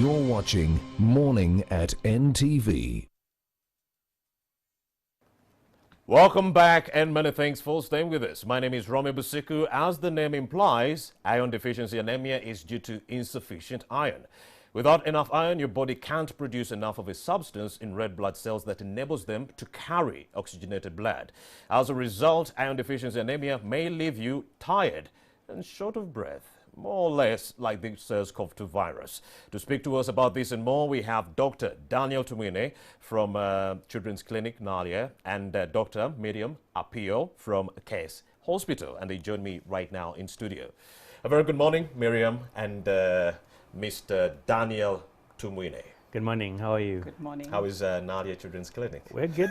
You're watching Morning at NTV. Welcome back and many thanks for staying with us. My name is Romy Busiku. As the name implies, iron deficiency anemia is due to insufficient iron. Without enough iron, your body can't produce enough of a substance in red blood cells that enables them to carry oxygenated blood. As a result, iron deficiency anemia may leave you tired and short of breath, more or less like the SARS-CoV-2 virus. To speak to us about this and more, we have Dr. Daniel Tumwine from Children's Clinic, Nalia, and Dr. Miriam Apio from Case Hospital, and they join me right now in studio. A very good morning, Miriam and Mr. Daniel Tumwine. Good morning. How are you? Good morning. How is Nalia Children's Clinic? We're good.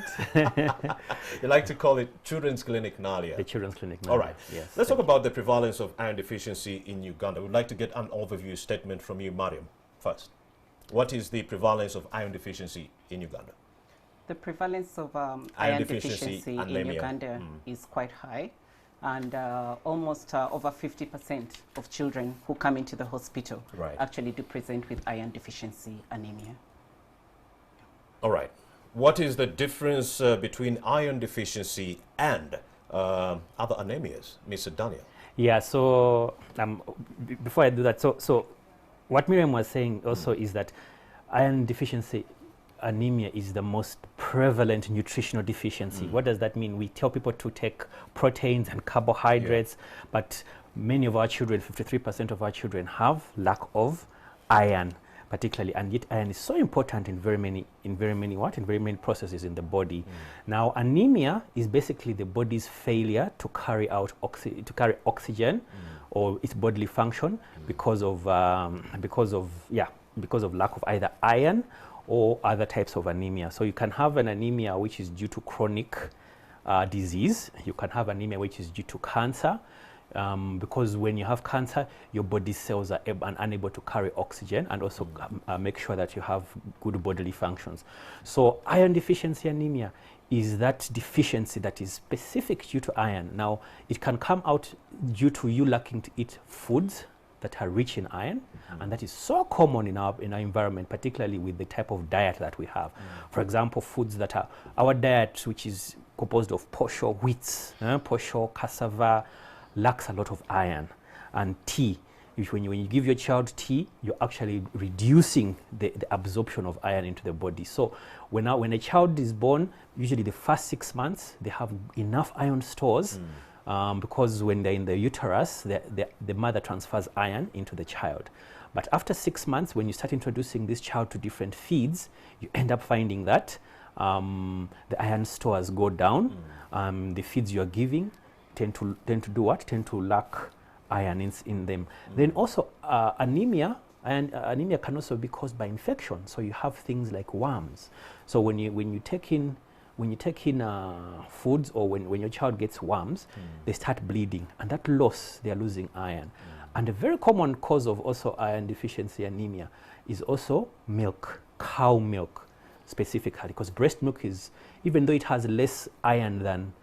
You like to call it Children's Clinic Nalia? The Children's Clinic Nalia. All right. Yes. Let's talk about the prevalence of iron deficiency in Uganda. We'd like to get an overview statement from you, Mariam, first. What is the prevalence of iron deficiency in Uganda? The prevalence of iron deficiency in Uganda is quite high, and almost over 50% of children who come into the hospital actually do present with iron deficiency anemia. All right. What is the difference between iron deficiency and other anemias, Mr. Daniel? Yeah, so before I do that, so what Miriam was saying also is that iron deficiency anemia is the most prevalent nutritional deficiency. What does that mean? We tell people to take proteins and carbohydrates, but many of our children, 53% of our children, have lack of iron, particularly, and yet iron is so important in very many processes in the body. Now, anemia is basically the body's failure to carry out oxygen or its bodily function because of lack of either iron or other types of anemia. So you can have an anemia which is due to chronic disease. You can have anemia which is due to cancer, because when you have cancer, your body cells are unable to carry oxygen and also make sure that you have good bodily functions. So iron deficiency anemia is that deficiency that is specific due to iron. Now, it can come out due to you lacking to eat foods that are rich in iron, and that is so common in our environment, particularly with the type of diet that we have. For example, foods that are our diet, which is composed of posho, wheats, posho, cassava, lacks a lot of iron. And tea, when you give your child tea, you're actually reducing the absorption of iron into the body. So when a child is born, usually the first 6 months, they have enough iron stores. Because when they're in the uterus, the mother transfers iron into the child. But after 6 months, when you start introducing this child to different feeds, you end up finding that the iron stores go down. The feeds you're giving tend to do what? Tend to lack iron in them. Then also anemia. And anemia can also be caused by infection. So you have things like worms. So when you take in foods, or when your child gets worms, they start bleeding, and that loss, they are losing iron. And a very common cause of also iron deficiency anemia is also milk, cow milk specifically, because breast milk is, even though it has less iron than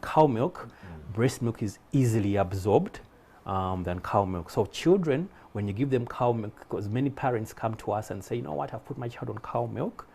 cow milk, breast milk is easily absorbed than cow milk. So children, when you give them cow milk, because many parents come to us and say, you know what, I've put my child on cow milk,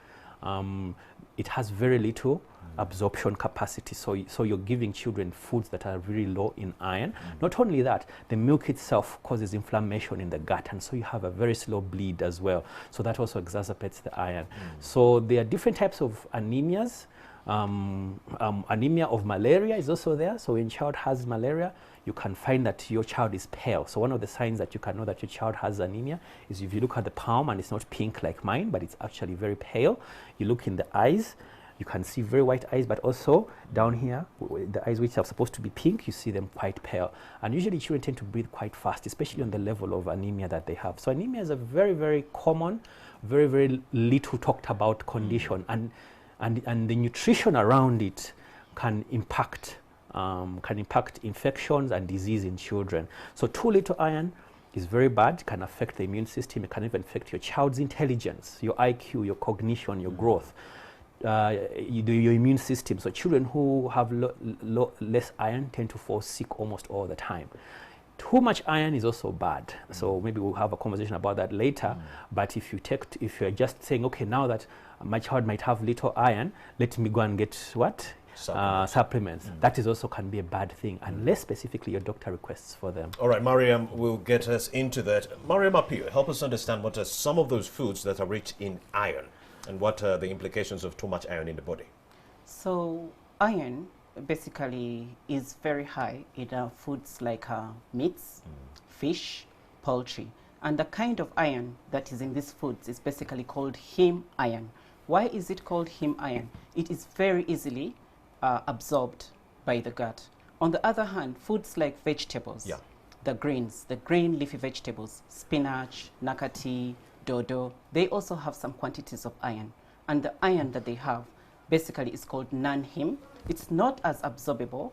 it has very little absorption capacity. So you're giving children foods that are really low in iron. Not only that, the milk itself causes inflammation in the gut, and so you have a very slow bleed as well. So that also exacerbates the iron. So there are different types of anemias. Anemia of malaria is also there. So when a child has malaria, you can find that your child is pale. So one of the signs that you can know that your child has anemia is if you look at the palm and it's not pink like mine, but it's actually very pale. You look in the eyes, you can see very white eyes, but also down here, the eyes which are supposed to be pink, you see them quite pale. And usually children tend to breathe quite fast, especially on the level of anemia that they have. So anemia is a very, very common, very, very little talked about condition. And the nutrition around it can impact infections and disease in children. So too little iron is very bad, can affect the immune system. It can even affect your child's intelligence, your IQ, your cognition, your growth, your immune system. So children who have less iron tend to fall sick almost all the time. Too much iron is also bad. So maybe we'll have a conversation about that later. But if you're just saying, okay, now that my child might have little iron, let me go and get what? Supplements. That is also can be a bad thing, unless specifically your doctor requests for them. All right, Mariam will get us into that. Mariam Apio, help us understand what are some of those foods that are rich in iron and what are the implications of too much iron in the body. So iron basically is very high in foods like meats, fish, poultry. And the kind of iron that is in these foods is basically called heme iron. Why is it called heme iron? It is very easily absorbed by the gut. On the other hand, foods like vegetables, the greens, the green leafy vegetables, spinach, nakati, dodo, they also have some quantities of iron. And the iron that they have basically is called non-heme. It's not as absorbable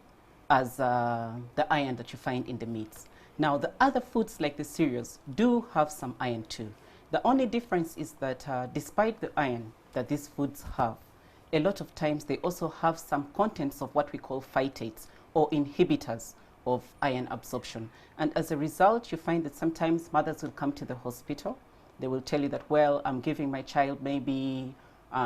as the iron that you find in the meats. Now, the other foods like the cereals do have some iron too. The only difference is that despite the iron that these foods have, a lot of times they also have some contents of what we call phytates or inhibitors of iron absorption. And as a result, you find that sometimes mothers will come to the hospital. They will tell you that, well, I'm giving my child maybe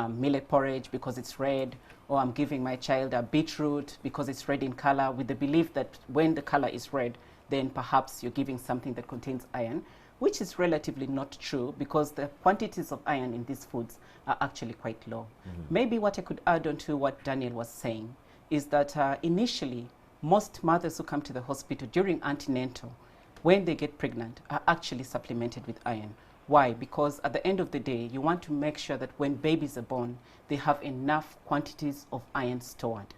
millet porridge because it's red, or I'm giving my child a beetroot because it's red in color, with the belief that when the color is red, then perhaps you're giving something that contains iron, which is relatively not true because the quantities of iron in these foods are actually quite low. Maybe what I could add on to what Daniel was saying is that initially, most mothers who come to the hospital during antenatal, when they get pregnant, are actually supplemented with iron. Why? Because at the end of the day, you want to make sure that when babies are born, they have enough quantities of iron stored.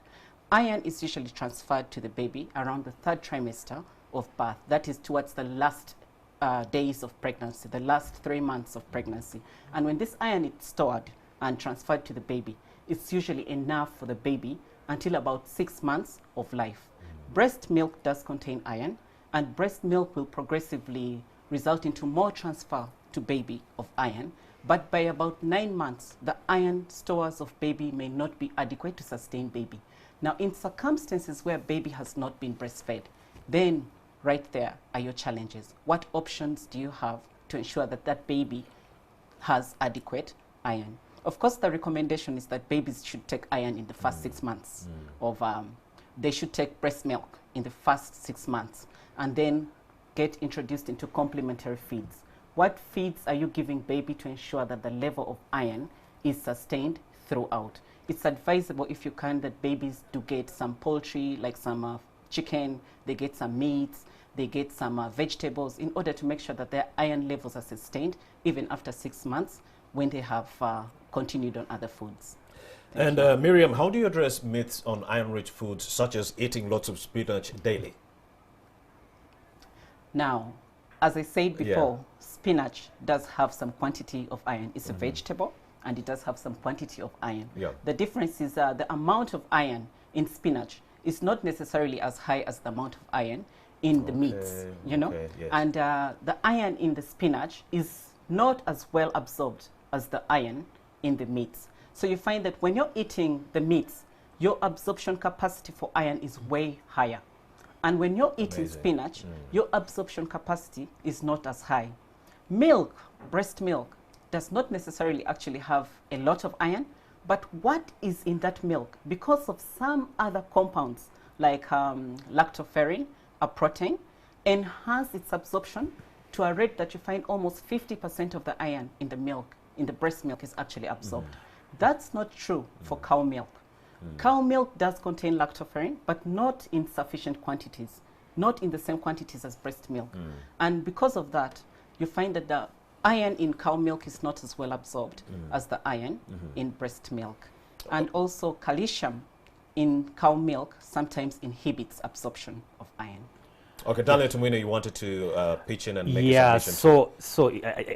Iron is usually transferred to the baby around the 3rd trimester of birth. That is towards the last days of pregnancy, the last 3 months of pregnancy. And when this iron is stored and transferred to the baby, it's usually enough for the baby until about 6 months of life. Breast milk does contain iron, and breast milk will progressively result into more transfer to baby of iron, but by about 9 months, the iron stores of baby may not be adequate to sustain baby. Now, in circumstances where baby has not been breastfed, then right there are your challenges. What options do you have to ensure that that baby has adequate iron? Of course, the recommendation is that babies should take iron in the first 6 months of, they should take breast milk in the first 6 months and then get introduced into complementary feeds. What feeds are you giving baby to ensure that the level of iron is sustained throughout? It's advisable, if you can, that babies do get some poultry, like some chicken, they get some meats, they get some vegetables, in order to make sure that their iron levels are sustained even after 6 months when they have continued on other foods. And Miriam, how do you address myths on iron-rich foods, such as eating lots of spinach daily? Now, as I said before, spinach does have some quantity of iron. It's a vegetable, and it does have some quantity of iron. The difference is the amount of iron in spinach is not necessarily as high as the amount of iron in the meats, you know? And the iron in the spinach is not as well absorbed as the iron in the meats. So you find that when you're eating the meats, your absorption capacity for iron is way higher. And when you're eating spinach, your absorption capacity is not as high. Milk, breast milk, does not necessarily actually have a lot of iron, but what is in that milk, because of some other compounds like lactoferrin, a protein, enhance its absorption to a rate that you find almost 50% of the iron in the milk, in the breast milk, is actually absorbed. That's not true for cow milk. Cow milk does contain lactoferrin, but not in sufficient quantities, not in the same quantities as breast milk. And because of that, you find that the iron in cow milk is not as well absorbed as the iron in breast milk. And also calcium in cow milk sometimes inhibits absorption of iron. Okay, Daniel Tumwine, you wanted to pitch in and make a submission. So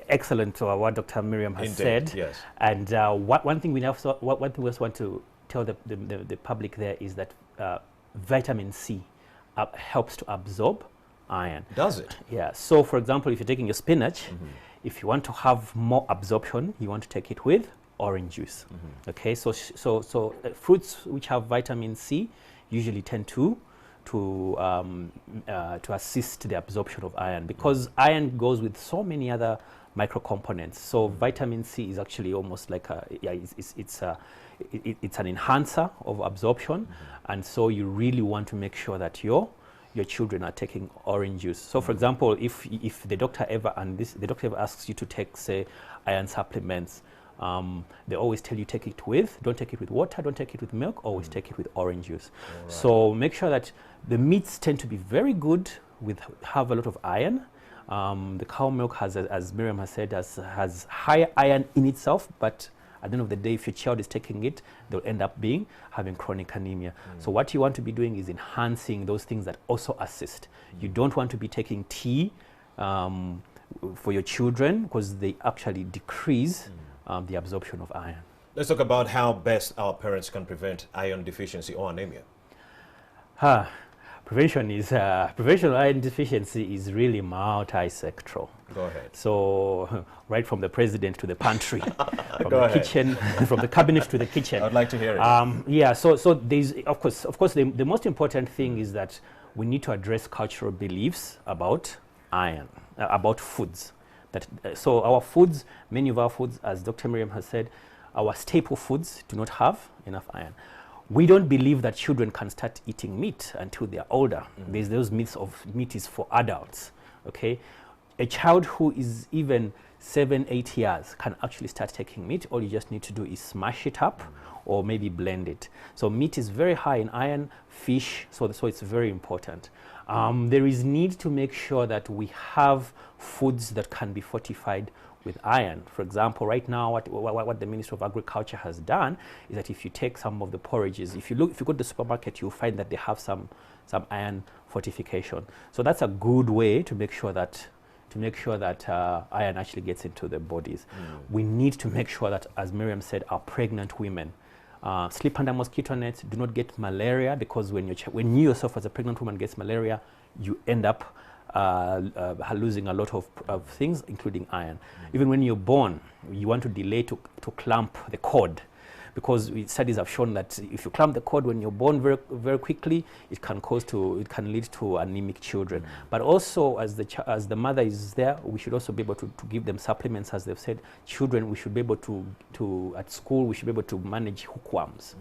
excellent what Dr. Miriam has said. Yes. And one thing we also want to tell the public there is that vitamin C helps to absorb iron. Does it? Yeah. So, for example, if you're taking your spinach, if you want to have more absorption, you want to take it with orange juice. Okay. So fruits which have vitamin C usually tend to to assist the absorption of iron, because iron goes with so many other microcomponents. So vitamin C is actually almost like it's an enhancer of absorption, and so you really want to make sure that your children are taking orange juice. So for example, if the doctor ever asks you to take, say, iron supplements, they always tell you don't take it with water, don't take it with milk, always take it with orange juice. Right. So make sure that the meats tend to be very good, have a lot of iron. The cow milk has, as Miriam has said, has high iron in itself, but at the end of the day, if your child is taking it, they'll end up having chronic anemia. So what you want to be doing is enhancing those things that also assist. You don't want to be taking tea for your children, because they actually decrease the absorption of iron. Let's talk about how best our parents can prevent iron deficiency or anemia. Prevention of iron deficiency is really multi-sectoral. Go ahead. So right from the president to the pantry, from the kitchen, from the cabinet to the kitchen. I'd like to hear it. Yeah. So there's of course the most important thing is that we need to address cultural beliefs about iron, about foods. So our foods, many of our foods, as Dr. Miriam has said, our staple foods do not have enough iron. We don't believe that children can start eating meat until they are older. There's those myths of meat is for adults. Okay, a child who is even 7-8 years can actually start taking meat. All you just need to do is smash it up or maybe blend it. So meat is very high in iron, fish, so it's very important. There is need to make sure that we have foods that can be fortified with iron. For example, right now, what the Ministry of Agriculture has done is that if you take some of the porridges, if you go to the supermarket, you'll find that they have some iron fortification. So that's a good way to make sure that iron actually gets into the bodies. We need to make sure that, as Miriam said, our pregnant women sleep under mosquito nets, do not get malaria, because when you yourself as a pregnant woman gets malaria, you end up losing a lot of things, including iron. Even when you're born, you want to delay to clamp the cord, because studies have shown that if you clamp the cord when you're born very, very quickly, it can lead to anemic children. But also, as the mother is there, we should also be able to give them supplements. As they've said, children, we should be able to at school, we should be able to manage hookworms.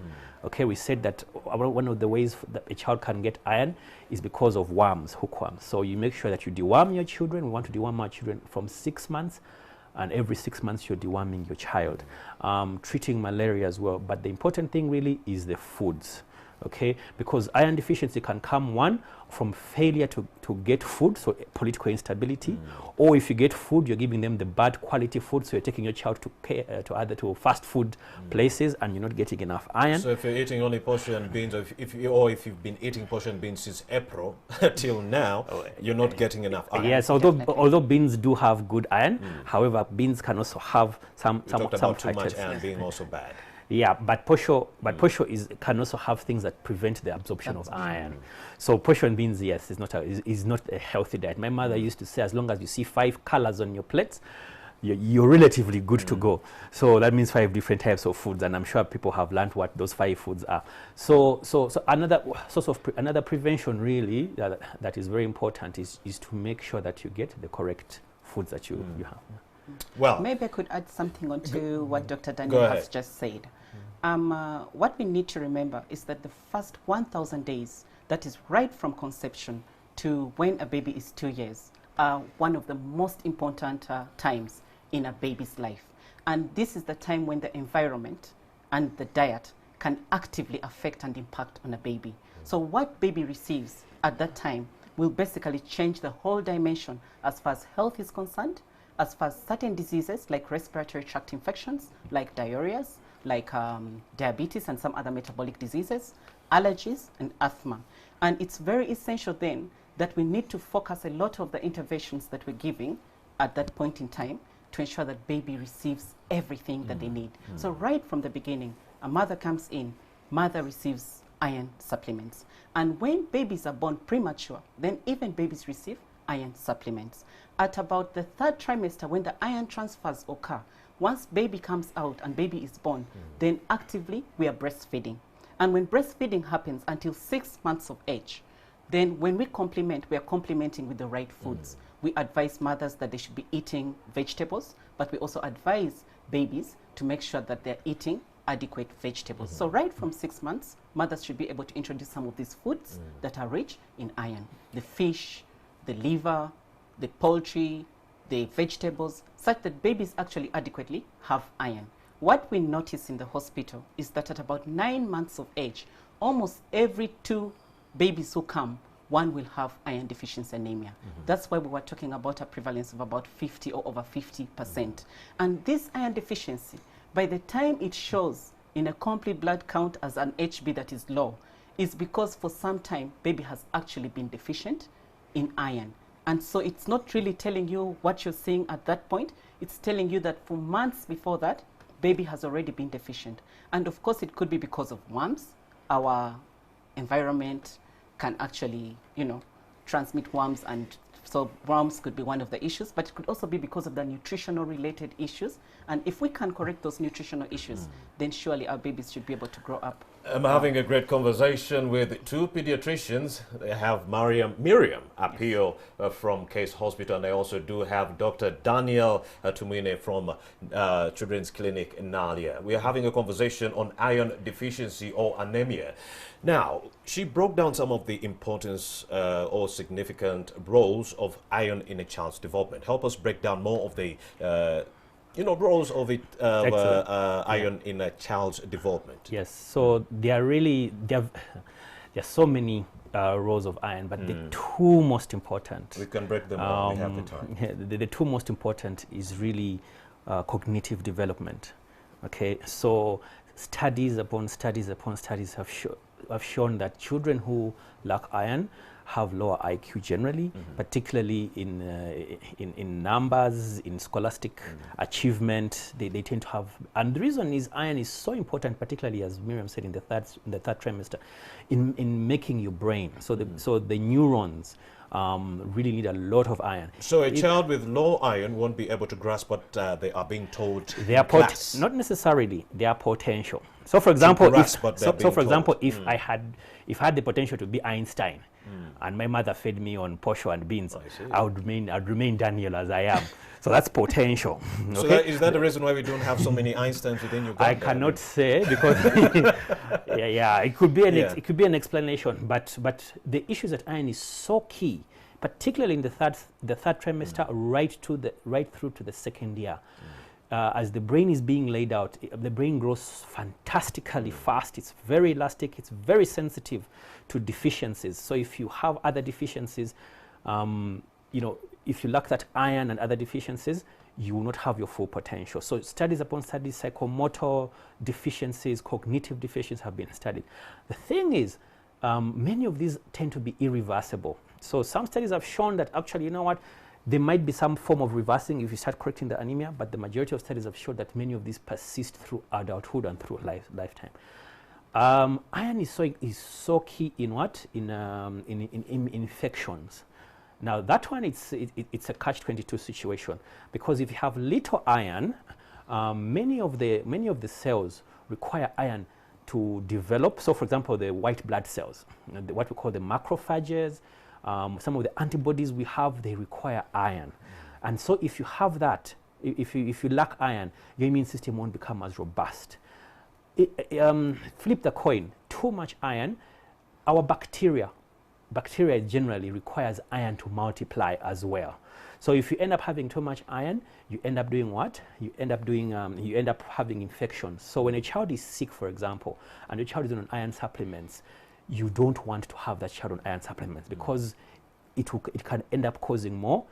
Okay, we said that one of the ways that a child can get iron is because of worms, hookworms. So you make sure that you deworm your children. We want to deworm our children from 6 months, and every 6 months you're deworming your child. Treating malaria as well. But the important thing really is the foods. Okay, because iron deficiency can come, one, from failure to get food, so political instability, or if you get food, you're giving them the bad quality food, so you're taking your child to fast food places and you're not getting enough iron. So if you're eating only portion beans, or if you've been eating portion beans since April till now, you're not getting enough iron. Yes, although beans do have good iron, however, beans can also have some too much iron being also bad. Yeah, but posho can also have things that prevent the absorption of iron. So portion beans, yes, is not a healthy diet. My mother used to say, as long as you see 5 colors on your plates, you're relatively good to go. So that means 5 different types of foods, and I'm sure people have learned what those 5 foods are. So another source of another prevention really that is very important is to make sure that you get the correct foods that you have. Well, maybe I could add something onto what Dr. Daniel has just said. What we need to remember is that the first 1,000 days, that is right from conception to when a baby is 2 years, are one of the most important times in a baby's life. And this is the time when the environment and the diet can actively affect and impact on a baby. So what baby receives at that time will basically change the whole dimension as far as health is concerned, as far as certain diseases like respiratory tract infections, like diarrheas, like diabetes and some other metabolic diseases, allergies and asthma. And it's very essential then that we need to focus a lot of the interventions that we're giving at that point in time to ensure that baby receives everything that they need. So right from the beginning, a mother comes in, mother receives iron supplements. And when babies are born premature, then even babies receive iron supplements. At about the 3rd trimester, when the iron transfers occur, once baby comes out and baby is born, then actively we are breastfeeding. And when breastfeeding happens until 6 months of age, Then when we complement, we are complementing with the right foods. We advise mothers that they should be eating vegetables, but we also advise babies to make sure that they're eating adequate vegetables. So right from 6 months, mothers should be able to introduce some of these foods that are rich in iron. The fish, the liver, the poultry, the vegetables, such that babies actually adequately have iron. What we notice in the hospital is that at about 9 months of age, almost every 2 babies who come, one will have iron deficiency anemia. That's why we were talking about a prevalence of about 50 or over 50%. And this iron deficiency, by the time it shows in a complete blood count as an HB that is low, is because for some time, baby has actually been deficient in iron. And so it's not really telling you what you're seeing at that point. It's telling you that for months before that, baby has already been deficient. And of course, it could be because of worms. Our environment can actually, transmit worms, and so worms could be one of the issues, but it could also be because of the nutritional related issues. And if we can correct those nutritional issues, then surely our babies should be able to grow up. I'm having a great conversation with 2 pediatricians. They have Miriam Apio from Case Hospital, and I also do have Dr. Daniel Tumine from Children's Clinic in Nalia. We are having a conversation on iron deficiency or anemia. Now, she broke down some of the importance or significant roles of iron in a child's development. Help us break down more of the roles of it, iron in a child's development. Yes, so there are so many roles of iron, but the 2 most important. We can break them down, we have the time. The 2 most important is really cognitive development. Okay, so studies upon studies upon studies have shown that children who lack iron have lower IQ generally, particularly in numbers, in scholastic achievement. They tend to have, and the reason is iron is so important, particularly as Miriam said in the third trimester, in making your brain. So the neurons really need a lot of iron. So a child with low iron won't be able to grasp what they are being told. They are not necessarily. They are potential. So for example, if I had the potential to be Einstein, and my mother fed me on posho and beans, I'd remain Daniel as I am. So that's potential. Okay? So is that the reason why we don't have so many Einsteins within your I cannot say, because it could be an explanation. But the issues that iron is so key, particularly in the third trimester, right through to the second year. As the brain is being laid out, the brain grows fantastically fast. It's very elastic. It's very sensitive to deficiencies. So if you have other deficiencies, if you lack that iron and other deficiencies, you will not have your full potential. So studies upon studies, psychomotor deficiencies, cognitive deficiencies have been studied. The thing is, many of these tend to be irreversible. So some studies have shown that actually, there might be some form of reversing if you start correcting the anemia, but the majority of studies have shown that many of these persist through adulthood and through lifetime. Iron is so key in what? In infections. Now that one, it's a catch-22 situation, because if you have little iron, many of the cells require iron to develop. So for example, the white blood cells, what we call the macrophages, some of the antibodies we have, they require iron. And so if you have that, if you lack iron, your immune system won't become as robust. Flip the coin, too much iron, our bacteria generally requires iron to multiply as well. So if you end up having too much iron, you end up doing what? You end up having infections. So when a child is sick, for example, and a child is on iron supplements, you don't want to have that child on iron supplements, because it can end up causing more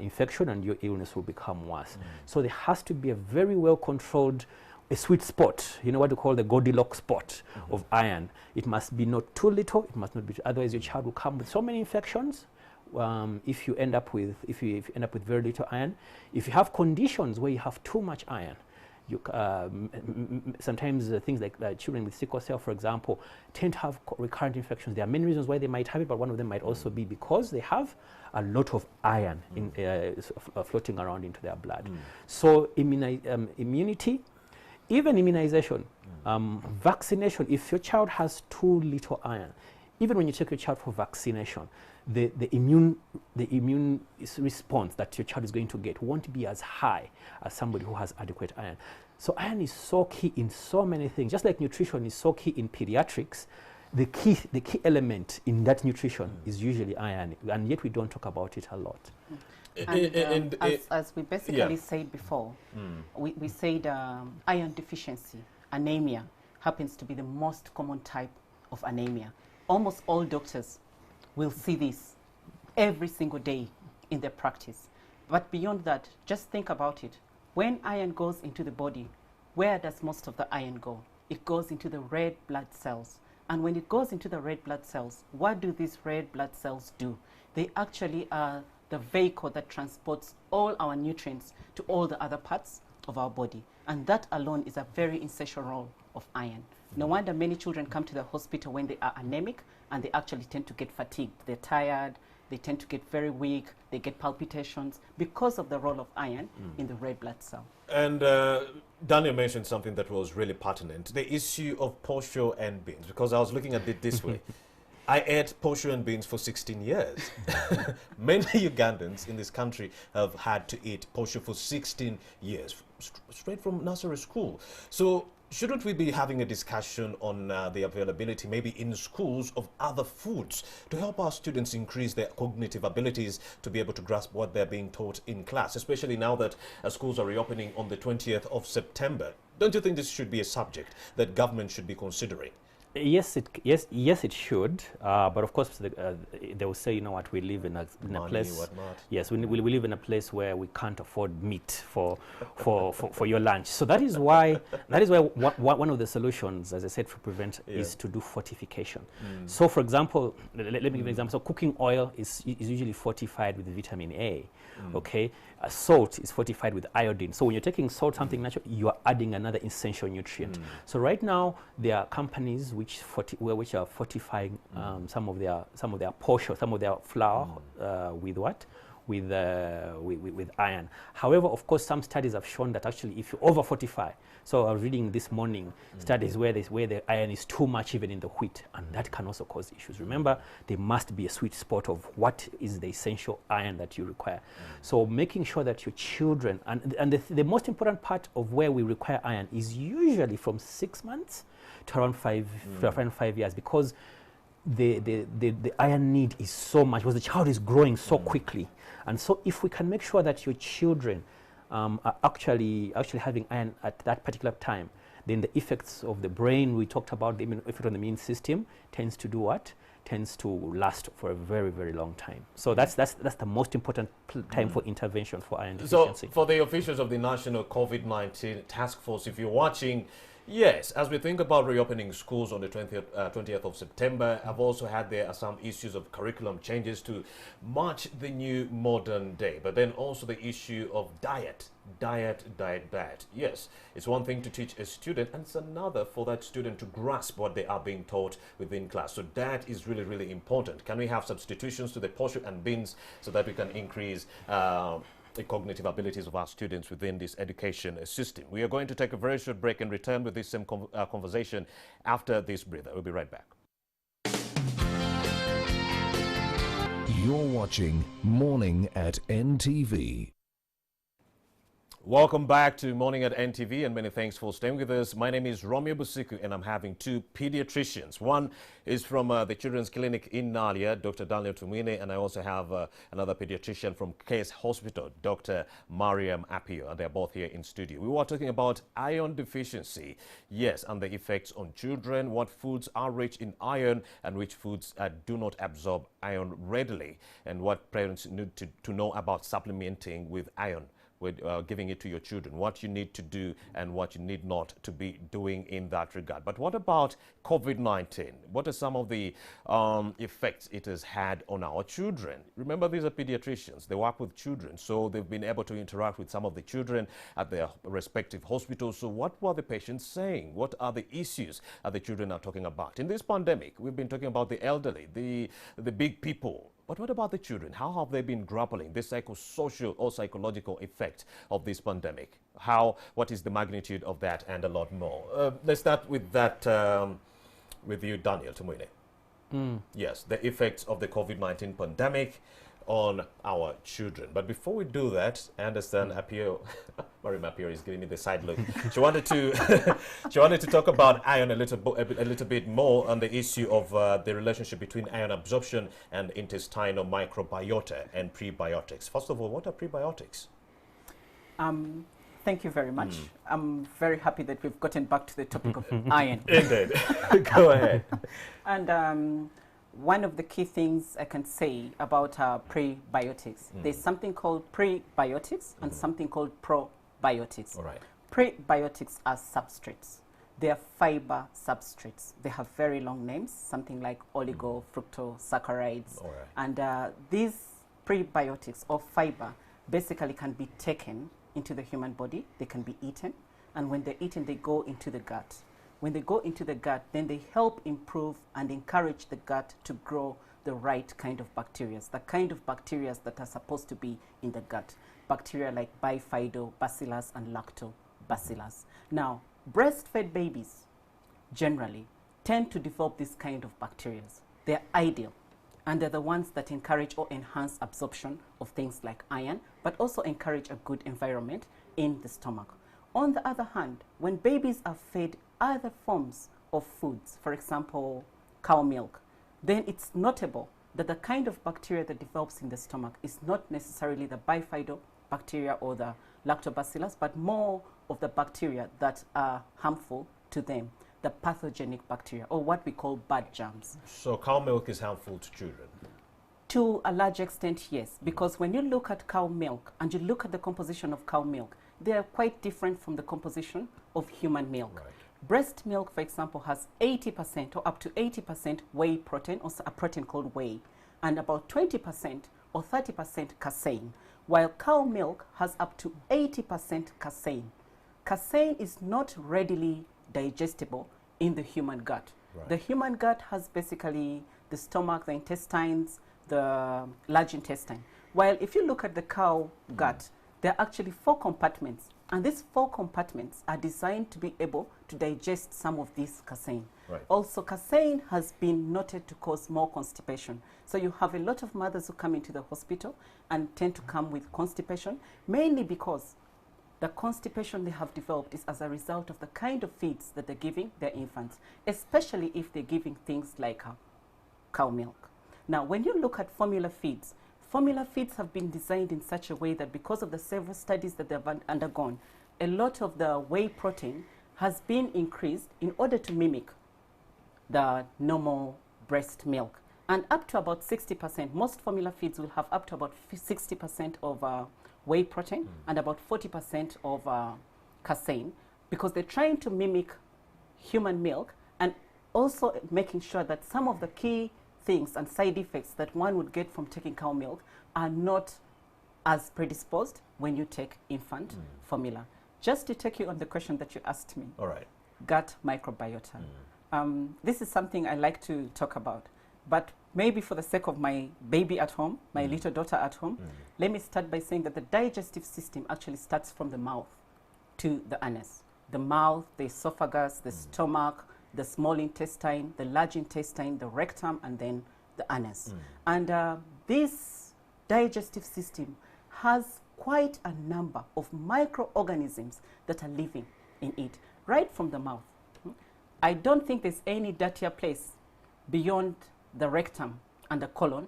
infection, and your illness will become worse. So there has to be a very well controlled, a sweet spot, what we call the Goldilocks spot of iron. It must be not too little, it must not be, otherwise your child will come with so many infections. If you end up with very little iron, if you have conditions where you have too much iron, sometimes things like children with sickle cell, for example, tend to have recurrent infections. There are many reasons why they might have it, but one of them might also be because they have a lot of iron floating around into their blood. So immunity, even immunization, vaccination, if your child has too little iron, even when you take your child for vaccination, the immune response that your child is going to get won't be as high as somebody who has adequate iron. So iron is so key in so many things. Just like nutrition is so key in pediatrics, the key element in that nutrition is usually iron, and yet we don't talk about it a lot. And as we basically said before, we said iron deficiency, anemia, happens to be the most common type of anemia. Almost all doctors will see this every single day in their practice. But beyond that, just think about it. When iron goes into the body, where does most of the iron go? It goes into the red blood cells. And when it goes into the red blood cells, what do these red blood cells do? They actually are the vehicle that transports all our nutrients to all the other parts of our body. And that alone is a very essential role of iron. No wonder many children come to the hospital when they are anemic, and they actually tend to get fatigued. They're tired, they tend to get very weak, they get palpitations because of the role of iron in the red blood cell. And Daniel mentioned something that was really pertinent, the issue of posho and beans, because I was looking at it this way. I ate posho and beans for 16 years. Many Ugandans in this country have had to eat posho for 16 years, straight from nursery school. So shouldn't we be having a discussion on the availability, maybe in schools, of other foods to help our students increase their cognitive abilities to be able to grasp what they're being taught in class, especially now that schools are reopening on the 20th of September? Don't you think this should be a subject that government should be considering? Yes, it should. But of course, they will say, you know what, we live in a place. Yes, we live in a place where we can't afford meat for your lunch. So that is why one of the solutions, as I said, for prevent is to do fortification. So, for example, let me give an example. So, cooking oil is usually fortified with vitamin A. Okay, salt is fortified with iodine. So when you're taking salt, something natural, you are adding another essential nutrient. So right now there are companies which are fortifying some of their posho, some of their flour with what? With iron. However, of course, some studies have shown that actually if you over fortify, so I was reading this morning studies where the iron is too much even in the wheat, and that can also cause issues. Remember, there must be a sweet spot of what is the essential iron that you require. So making sure that your children, and the most important part of where we require iron is usually from 6 months to around 5 years, because the iron need is so much, because the child is growing so quickly. And so if we can make sure that your children are actually having iron at that particular time, then the effects of the brain, we talked about the effect on the immune system, tends to do what? Tends to last for a very, very long time. So that's the most important time for intervention for iron deficiency. So for the officials of the National COVID-19 Task Force, if you're watching, yes, as we think about reopening schools on the 20th of September, I've also had there are some issues of curriculum changes to match the new modern day, but then also the issue of diet. Yes, it's one thing to teach a student, and it's another for that student to grasp what they are being taught within class. So that is really, really important. Can we have substitutions to the posho and beans so that we can increase the cognitive abilities of our students within this education system? We are going to take a very short break and return with this same conversation after this breather. We'll be right back. You're watching Morning at NTV. Welcome back to Morning at NTV, and many thanks for staying with us. My name is Romeo Busiku, and I'm having two pediatricians. One is from the Children's Clinic in Nalia, Dr. Daniel Tumwine, and I also have another pediatrician from Case Hospital, Dr. Mariam Apio, and they're both here in studio. We were talking about iron deficiency, yes, and the effects on children, what foods are rich in iron and which foods do not absorb iron readily, and what parents need to know about supplementing with iron, with giving it to your children, what you need to do and what you need not to be doing in that regard. But what about COVID-19? What are some of the effects it has had on our children? Remember, these are pediatricians. They work with children, so they've been able to interact with some of the children at their respective hospitals. So what were the patients saying? What are the issues that the children are talking about? In this pandemic, we've been talking about the elderly, the big people. But what about the children? How have they been grappling this psychosocial or psychological effect of this pandemic? What is the magnitude of that, and a lot more? Let's start with that, with you, Daniel Tumwine. Yes, the effects of the COVID-19 pandemic on our children. But before we do that, I understand Apio, Marima Apio is giving me the side look. She wanted to, she wanted to talk about iron a little bit more on the issue of the relationship between iron absorption and intestinal microbiota and prebiotics. First of all, what are prebiotics? Thank you very much. I'm very happy that we've gotten back to the topic of iron. Indeed. Go ahead. And one of the key things I can say about prebiotics, there's something called prebiotics and something called probiotics. All right. Prebiotics are substrates. They are fiber substrates. They have very long names, something like oligo, fructosaccharides. All right. And these prebiotics or fiber basically can be taken into the human body. They can be eaten. And when they're eaten, they go into the gut. When they go into the gut, then they help improve and encourage the gut to grow the right kind of bacteria, the kind of bacteria that are supposed to be in the gut. Bacteria like bifidobacillus and lactobacillus. Now, breastfed babies generally tend to develop this kind of bacteria. They're ideal, and they're the ones that encourage or enhance absorption of things like iron, but also encourage a good environment in the stomach. On the other hand, when babies are fed other forms of foods, for example, cow milk, then it's notable that the kind of bacteria that develops in the stomach is not necessarily the bifidobacteria or the lactobacillus, but more of the bacteria that are harmful to them, the pathogenic bacteria, or what we call bad germs. So cow milk is harmful to children? To a large extent, yes, because when you look at cow milk and you look at the composition of cow milk, they are quite different from the composition of human milk. Right. Breast milk, for example, has 80% or up to 80% whey protein, or a protein called whey, and about 20% or 30% casein, while cow milk has up to 80% casein. Casein is not readily digestible in the human gut. Right. The human gut has basically the stomach, the intestines, the large intestine. While if you look at the cow gut, there are actually 4 compartments, and these 4 compartments are designed to be able to digest some of this casein. Right. Also, casein has been noted to cause more constipation. So you have a lot of mothers who come into the hospital and tend to come with constipation, mainly because the constipation they have developed is as a result of the kind of feeds that they're giving their infants, especially if they're giving things like cow milk. Now, when you look at formula feeds have been designed in such a way that because of the several studies that they've undergone, a lot of the whey protein has been increased in order to mimic the normal breast milk. And up to about 60%, most formula feeds will have up to about 60% of whey protein and about 40% of casein, because they're trying to mimic human milk and also making sure that some of the key things and side effects that one would get from taking cow milk are not as predisposed when you take infant formula. Just to take you on the question that you asked me. All right. Gut microbiota. This is something I like to talk about, but maybe for the sake of my baby at home, my little daughter at home, let me start by saying that the digestive system actually starts from the mouth to the anus. The mouth, the esophagus, the stomach, the small intestine, the large intestine, the rectum, and then the anus. And this digestive system has quite a number of microorganisms that are living in it, right from the mouth. I don't think there's any dirtier place beyond the rectum and the colon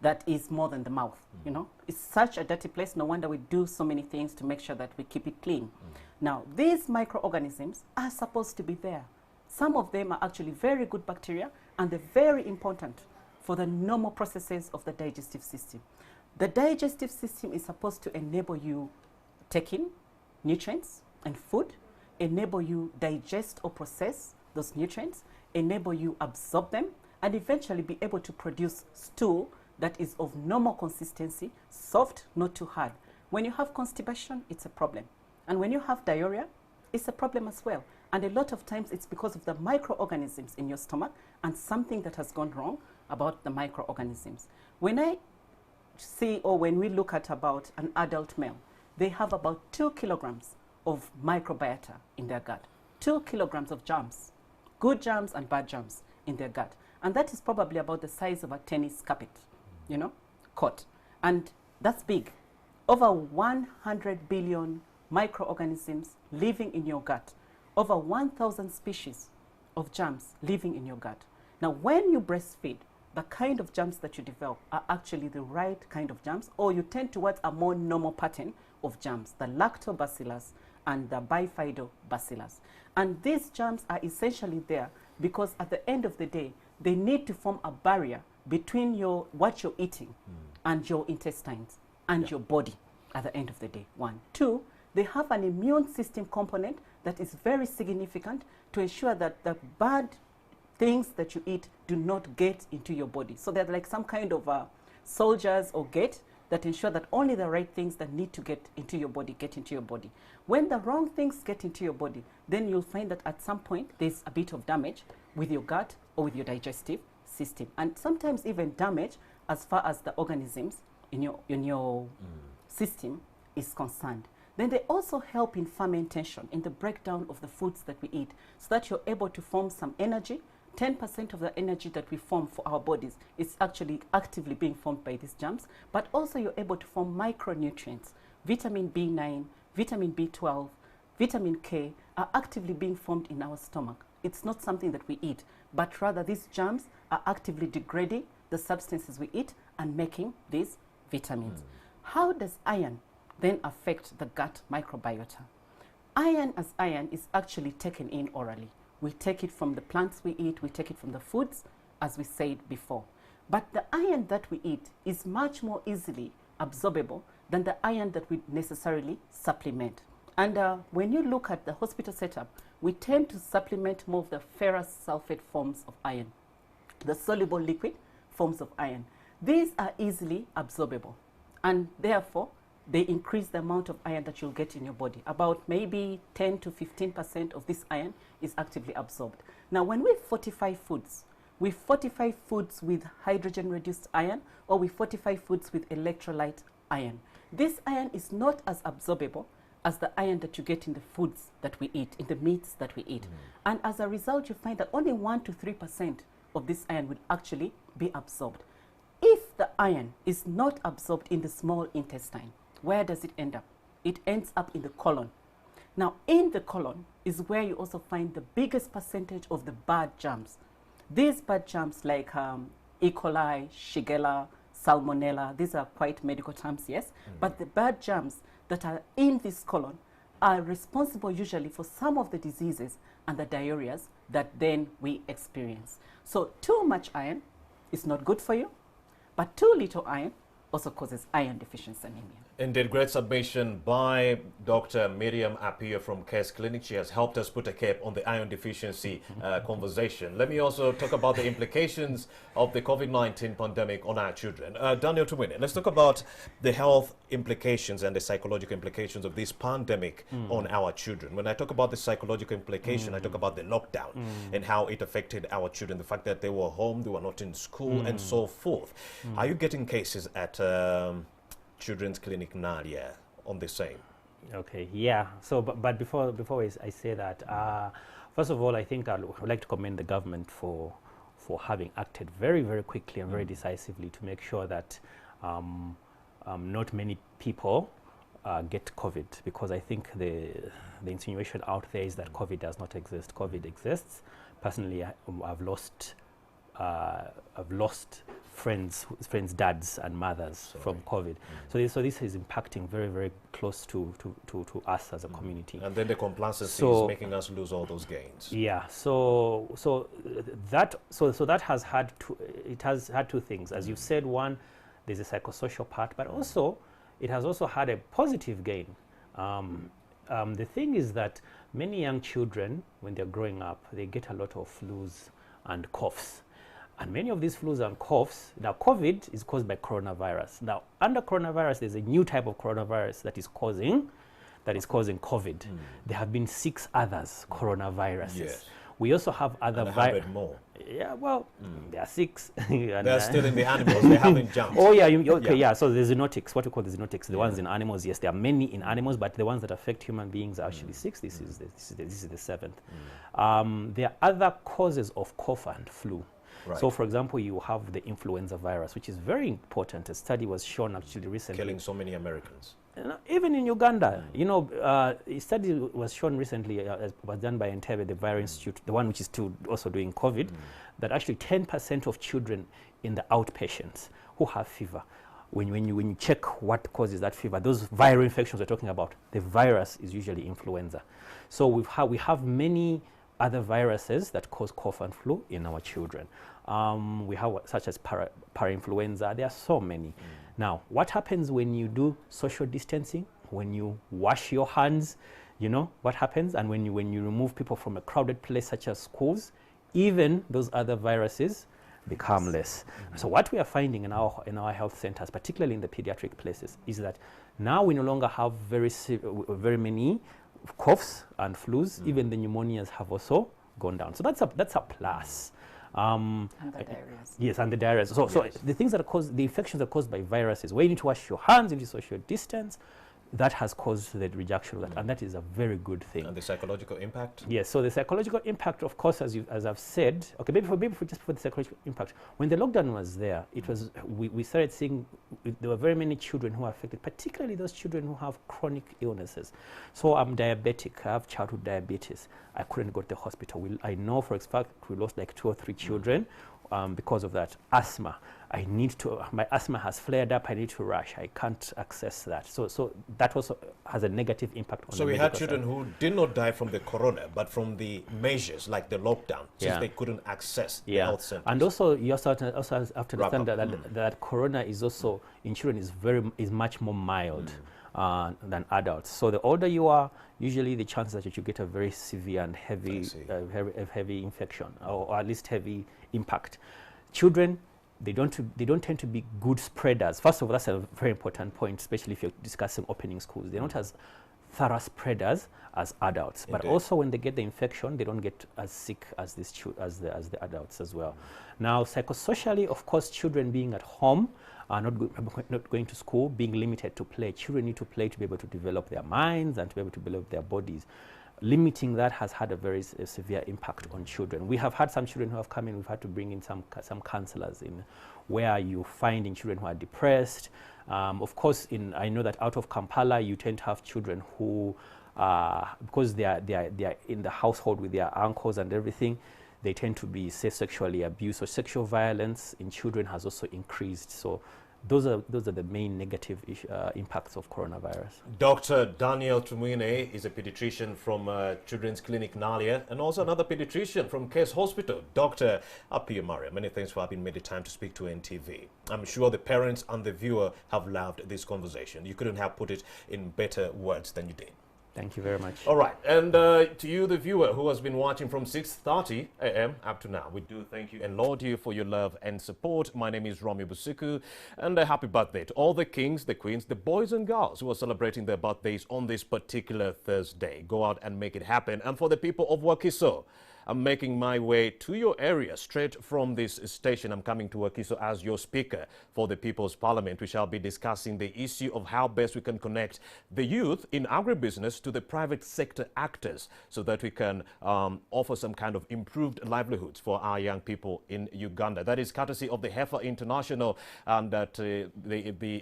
that is more than the mouth. You know, it's such a dirty place. No wonder we do so many things to make sure that we keep it clean. Now, these microorganisms are supposed to be there. Some of them are actually very good bacteria, and they're very important for the normal processes of the digestive system. The digestive system is supposed to enable you taking nutrients and food, enable you digest or process those nutrients, enable you absorb them, and eventually be able to produce stool that is of normal consistency, soft, not too hard. When you have constipation, it's a problem. And when you have diarrhea, it's a problem as well. And a lot of times it's because of the microorganisms in your stomach and something that has gone wrong about the microorganisms. When I see, or when we look at about an adult male, they have about 2 kilograms of microbiota in their gut. 2 kilograms of germs, good germs and bad germs in their gut. And that is probably about the size of a tennis carpet, you know, court. And that's big. Over 100 billion microorganisms living in your gut. Over 1,000 species of germs living in your gut. Now, when you breastfeed, the kind of germs that you develop are actually the right kind of germs, or you tend towards a more normal pattern of germs, the lactobacillus and the bifidobacillus. And these germs are essentially there because at the end of the day, they need to form a barrier between what you're eating and your intestines and your body at the end of the day, 1. 2, they have an immune system component that is very significant to ensure that the bad things that you eat do not get into your body. So they're like some kind of soldiers or gate that ensure that only the right things that need to get into your body get into your body. When the wrong things get into your body, then you'll find that at some point there's a bit of damage with your gut or with your digestive system, and sometimes even damage as far as the organisms in your system is concerned. Then they also help in fermentation, in the breakdown of the foods that we eat, so that you're able to form some energy. 10% of the energy that we form for our bodies is actually actively being formed by these germs, but also you're able to form micronutrients. Vitamin B9, vitamin B12, vitamin K are actively being formed in our stomach. It's not something that we eat, but rather these germs are actively degrading the substances we eat and making these vitamins. How does iron then affect the gut microbiota? Iron as iron is actually taken in orally. We take it from the plants we eat, we take it from the foods, as we said before. But the iron that we eat is much more easily absorbable than the iron that we necessarily supplement. And when you look at the hospital setup, we tend to supplement more of the ferrous sulfate forms of iron, the soluble liquid forms of iron. These are easily absorbable, and therefore they increase the amount of iron that you'll get in your body. About maybe 10 to 15% of this iron is actively absorbed. Now, when we fortify foods with hydrogen-reduced iron, or we fortify foods with electrolyte iron. This iron is not as absorbable as the iron that you get in the foods that we eat, in the meats that we eat. And as a result, you find that only 1 to 3% of this iron will actually be absorbed. If the iron is not absorbed in the small intestine, where does it end up? It ends up in the colon. Now, in the colon is where you also find the biggest percentage of the bad germs. These bad germs like E. coli, Shigella, Salmonella, these are quite medical terms, yes, but the bad germs that are in this colon are responsible usually for some of the diseases and the diarrheas that then we experience. So too much iron is not good for you, but too little iron also causes iron deficiency anemia. Indeed, great submission by Dr. Miriam Appiah from Cares Clinic. She has helped us put a cap on the iron deficiency conversation. Let me also talk about the implications of the COVID-19 pandemic on our children. Daniel Tumwine, let's talk about the health implications and the psychological implications of this pandemic on our children. When I talk about the psychological implication, I talk about the lockdown and how it affected our children, the fact that they were home, they were not in school, and so forth. Are you getting cases at Children's Clinic Nadia on the same? Okay, yeah. So, but before I say that, first of all, I think I would like to commend the government for having acted very, very quickly and very decisively to make sure that not many people get COVID, because I think the insinuation out there is that COVID does not exist. COVID exists. Personally, I've lost friends, dads and mothers from COVID. So this is impacting very, very close to us as a community. And then the complacency is making us lose all those gains. Yeah. So that has had two things. As you said, one, there's a psychosocial part, but also it has also had a positive gain. The thing is that many young children, when they're growing up, they get a lot of flus and coughs. And many of these flus and coughs, now COVID is caused by coronavirus. Now, under coronavirus, there's a new type of coronavirus that is causing COVID. There have been 6 others coronaviruses. Yes. We also have other viruses. More. Yeah, well, there are 6. They're still in the animals. They haven't jumped. Oh, yeah. Okay, yeah. So the zoonotics, what we call the zoonotics, the ones in animals, yes, there are many in animals, but the ones that affect human beings are actually 6. This is the 7th. There are other causes of cough and flu. Right. So, for example, you have the influenza virus, which is very important. A study was shown actually recently. Killing so many Americans. Even in Uganda, you know, a study was shown recently, was done by Entebbe, the Viral Institute, the one which is still also doing COVID, that actually 10% of children in the outpatients who have fever, when you check what causes that fever, those viral infections we're talking about, the virus is usually influenza. So we have many other viruses that cause cough and flu in our children. We have such as parainfluenza. There are so many. Now, what happens when you do social distancing, when you wash your hands, you know, what happens? And when you remove people from a crowded place such as schools, even those other viruses become less. So what we are finding in our health centers, particularly in the pediatric places, is that now we no longer have very many coughs and flus. Even the pneumonias have also gone down. So that's a plus. And the diarrheas. Yes, and the diarrheas. So the things that are caused, the infections are caused by viruses, where you need to wash your hands, you need to social distance, that has caused the reduction of that, and that is a very good thing. And the psychological impact? Yes, so the psychological impact, of course, as I've said, okay, maybe just for the psychological impact, when the lockdown was there, it was, we started seeing there were very many children who are affected, particularly those children who have chronic illnesses. So I'm diabetic, I have childhood diabetes, I couldn't go to the hospital. I know for a fact we lost like 2 or 3 children because of that. Asthma, my asthma has flared up, I need to rush, I can't access that. So that also has a negative impact on the medical side. So we had children who did not die from the corona, but from the measures like the lockdown, since they couldn't access the health centers. And also you also have to understand that corona is also, in children, is much more mild than adults. So the older you are, usually the chances that you get a very severe and heavy infection, or at least heavy impact. Children, they don't tend to be good spreaders. First of all, that's a very important point, especially if you're discussing opening schools. They're not as thorough spreaders as adults, but also when they get the infection, they don't get as sick as the adults as well. Now, psychosocially, of course, children being at home, are not going to school, being limited to play. Children need to play to be able to develop their minds and to be able to develop their bodies. Limiting that has had a very severe impact on children. We have had some children who have come in, we've had to bring in some counselors in, where you're finding children who are depressed. Of course, I know that out of Kampala, you tend to have children who, because they are in the household with their uncles and everything, they tend to be sexually abused. So sexual violence in children has also increased. So those are the main negative impacts of coronavirus. Dr. Daniel Tumwine is a pediatrician from Children's Clinic Nalia, and also another pediatrician from Case Hospital, Dr. Apia Maria. Many thanks for having made the time to speak to NTV. I'm sure the parents and the viewer have loved this conversation. You couldn't have put it in better words than you did. Thank you very much. All right. And to you, the viewer, who has been watching from 6:30 a.m. up to now, we do thank you and laud you for your love and support. My name is Romy Busiku, and a happy birthday to all the kings, the queens, the boys and girls who are celebrating their birthdays on this particular Thursday. Go out and make it happen. And for the people of Wakiso, I'm making my way to your area straight from this station. I'm coming to Wakiso as your speaker for the People's Parliament. We shall be discussing the issue of how best we can connect the youth in agribusiness to the private sector actors so that we can offer some kind of improved livelihoods for our young people in Uganda. That is courtesy of the Heifer International, and that the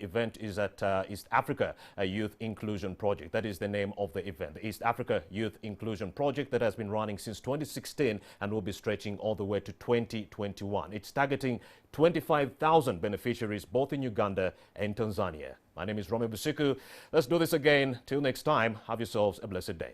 event is at East Africa Youth Inclusion Project. That is the name of the event, the East Africa Youth Inclusion Project, that has been running since 2016 and will be stretching all the way to 2021. It's targeting 25,000 beneficiaries both in Uganda and Tanzania. My name is Romy Busiku. Let's do this again. Till next time, have yourselves a blessed day.